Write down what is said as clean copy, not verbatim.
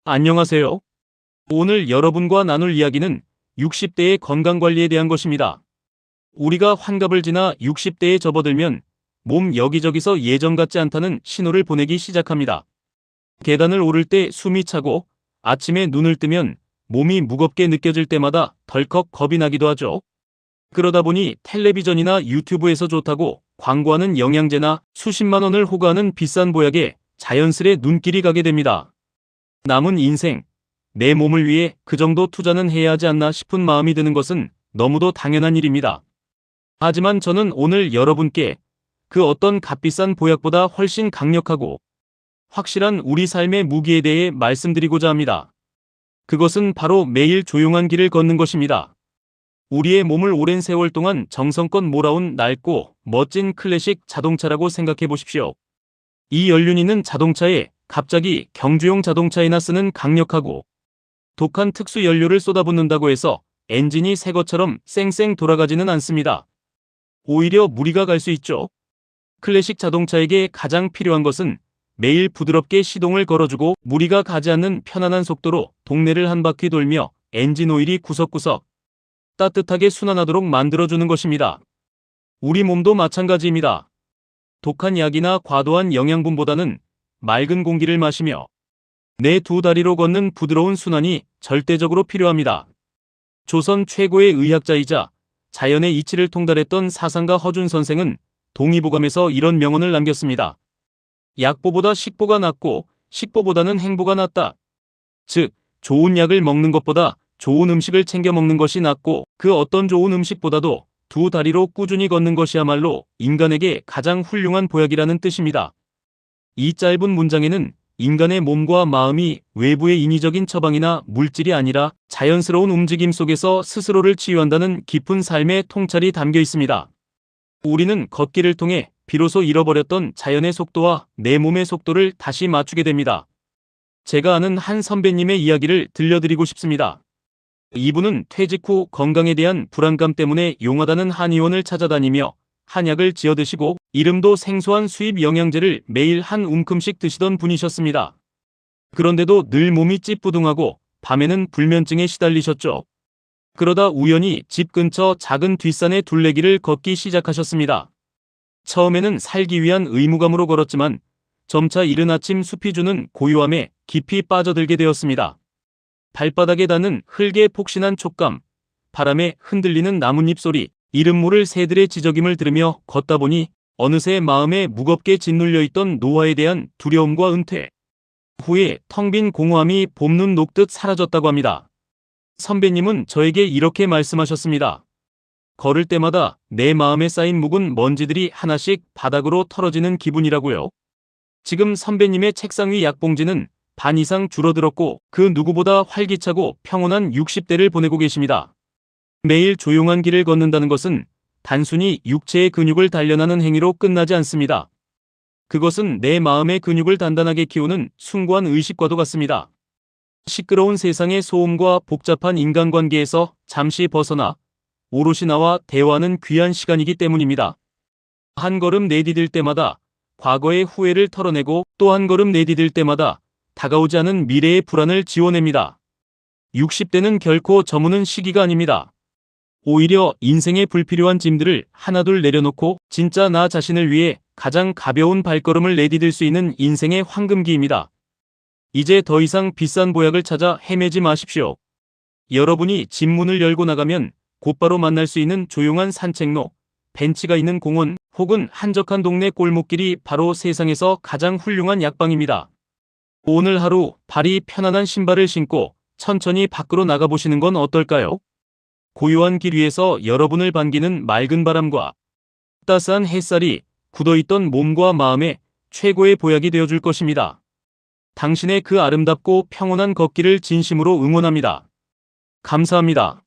안녕하세요. 오늘 여러분과 나눌 이야기는 60대의 건강관리에 대한 것입니다. 우리가 환갑을 지나 60대에 접어들면 몸 여기저기서 예전 같지 않다는 신호를 보내기 시작합니다. 계단을 오를 때 숨이 차고 아침에 눈을 뜨면 몸이 무겁게 느껴질 때마다 덜컥 겁이 나기도 하죠. 그러다 보니 텔레비전이나 유튜브에서 좋다고 광고하는 영양제나 수십만 원을 호가하는 비싼 보약에 자연스레 눈길이 가게 됩니다. 남은 인생, 내 몸을 위해 그 정도 투자는 해야 하지 않나 싶은 마음이 드는 것은 너무도 당연한 일입니다. 하지만 저는 오늘 여러분께 그 어떤 값비싼 보약보다 훨씬 강력하고 확실한 우리 삶의 무기에 대해 말씀드리고자 합니다. 그것은 바로 매일 조용한 길을 걷는 것입니다. 우리의 몸을 오랜 세월 동안 정성껏 몰아온 낡고 멋진 클래식 자동차라고 생각해 보십시오. 이 연륜 있는 자동차에 갑자기 경주용 자동차에나 쓰는 강력하고 독한 특수 연료를 쏟아붓는다고 해서 엔진이 새 것처럼 쌩쌩 돌아가지는 않습니다. 오히려 무리가 갈 수 있죠. 클래식 자동차에게 가장 필요한 것은 매일 부드럽게 시동을 걸어주고 무리가 가지 않는 편안한 속도로 동네를 한 바퀴 돌며 엔진 오일이 구석구석 따뜻하게 순환하도록 만들어주는 것입니다. 우리 몸도 마찬가지입니다. 독한 약이나 과도한 영양분보다는 맑은 공기를 마시며 내 두 다리로 걷는 부드러운 순환이 절대적으로 필요합니다. 조선 최고의 의학자이자 자연의 이치를 통달했던 사상가 허준 선생은 동의보감에서 이런 명언을 남겼습니다. 약보보다 식보가 낫고 식보보다는 행보가 낫다. 즉, 좋은 약을 먹는 것보다 좋은 음식을 챙겨 먹는 것이 낫고 그 어떤 좋은 음식보다도 두 다리로 꾸준히 걷는 것이야말로 인간에게 가장 훌륭한 보약이라는 뜻입니다. 이 짧은 문장에는 인간의 몸과 마음이 외부의 인위적인 처방이나 물질이 아니라 자연스러운 움직임 속에서 스스로를 치유한다는 깊은 삶의 통찰이 담겨 있습니다. 우리는 걷기를 통해 비로소 잃어버렸던 자연의 속도와 내 몸의 속도를 다시 맞추게 됩니다. 제가 아는 한 선배님의 이야기를 들려드리고 싶습니다. 이분은 퇴직 후 건강에 대한 불안감 때문에 용하다는 한의원을 찾아다니며 한약을 지어 드시고 이름도 생소한 수입 영양제를 매일 한 움큼씩 드시던 분이셨습니다. 그런데도 늘 몸이 찌뿌둥하고 밤에는 불면증에 시달리셨죠. 그러다 우연히 집 근처 작은 뒷산의 둘레길을 걷기 시작하셨습니다. 처음에는 살기 위한 의무감으로 걸었지만 점차 이른 아침 숲이 주는 고요함에 깊이 빠져들게 되었습니다. 발바닥에 닿는 흙의 폭신한 촉감, 바람에 흔들리는 나뭇잎 소리, 이름 모를 새들의 지저김을 들으며 걷다 보니 어느새 마음에 무겁게 짓눌려 있던 노화에 대한 두려움과 은퇴, 후에 텅 빈 공허함이 봄눈 녹듯 사라졌다고 합니다. 선배님은 저에게 이렇게 말씀하셨습니다. 걸을 때마다 내 마음에 쌓인 묵은 먼지들이 하나씩 바닥으로 털어지는 기분이라고요. 지금 선배님의 책상 위 약봉지는 반 이상 줄어들었고 그 누구보다 활기차고 평온한 60대를 보내고 계십니다. 매일 조용한 길을 걷는다는 것은 단순히 육체의 근육을 단련하는 행위로 끝나지 않습니다. 그것은 내 마음의 근육을 단단하게 키우는 숭고한 의식과도 같습니다. 시끄러운 세상의 소음과 복잡한 인간관계에서 잠시 벗어나 오롯이 나와 대화하는 귀한 시간이기 때문입니다. 한 걸음 내디딜 때마다 과거의 후회를 털어내고 또 한 걸음 내디딜 때마다 다가오지 않은 미래의 불안을 지워냅니다. 60대는 결코 저무는 시기가 아닙니다. 오히려 인생의 불필요한 짐들을 하나둘 내려놓고 진짜 나 자신을 위해 가장 가벼운 발걸음을 내디딜 수 있는 인생의 황금기입니다. 이제 더 이상 비싼 보약을 찾아 헤매지 마십시오. 여러분이 집 문을 열고 나가면 곧바로 만날 수 있는 조용한 산책로, 벤치가 있는 공원 혹은 한적한 동네 골목길이 바로 세상에서 가장 훌륭한 약방입니다. 오늘 하루 발이 편안한 신발을 신고 천천히 밖으로 나가보시는 건 어떨까요? 고요한 길 위에서 여러분을 반기는 맑은 바람과 따스한 햇살이 굳어있던 몸과 마음에 최고의 보약이 되어줄 것입니다. 당신의 그 아름답고 평온한 걷기를 진심으로 응원합니다. 감사합니다.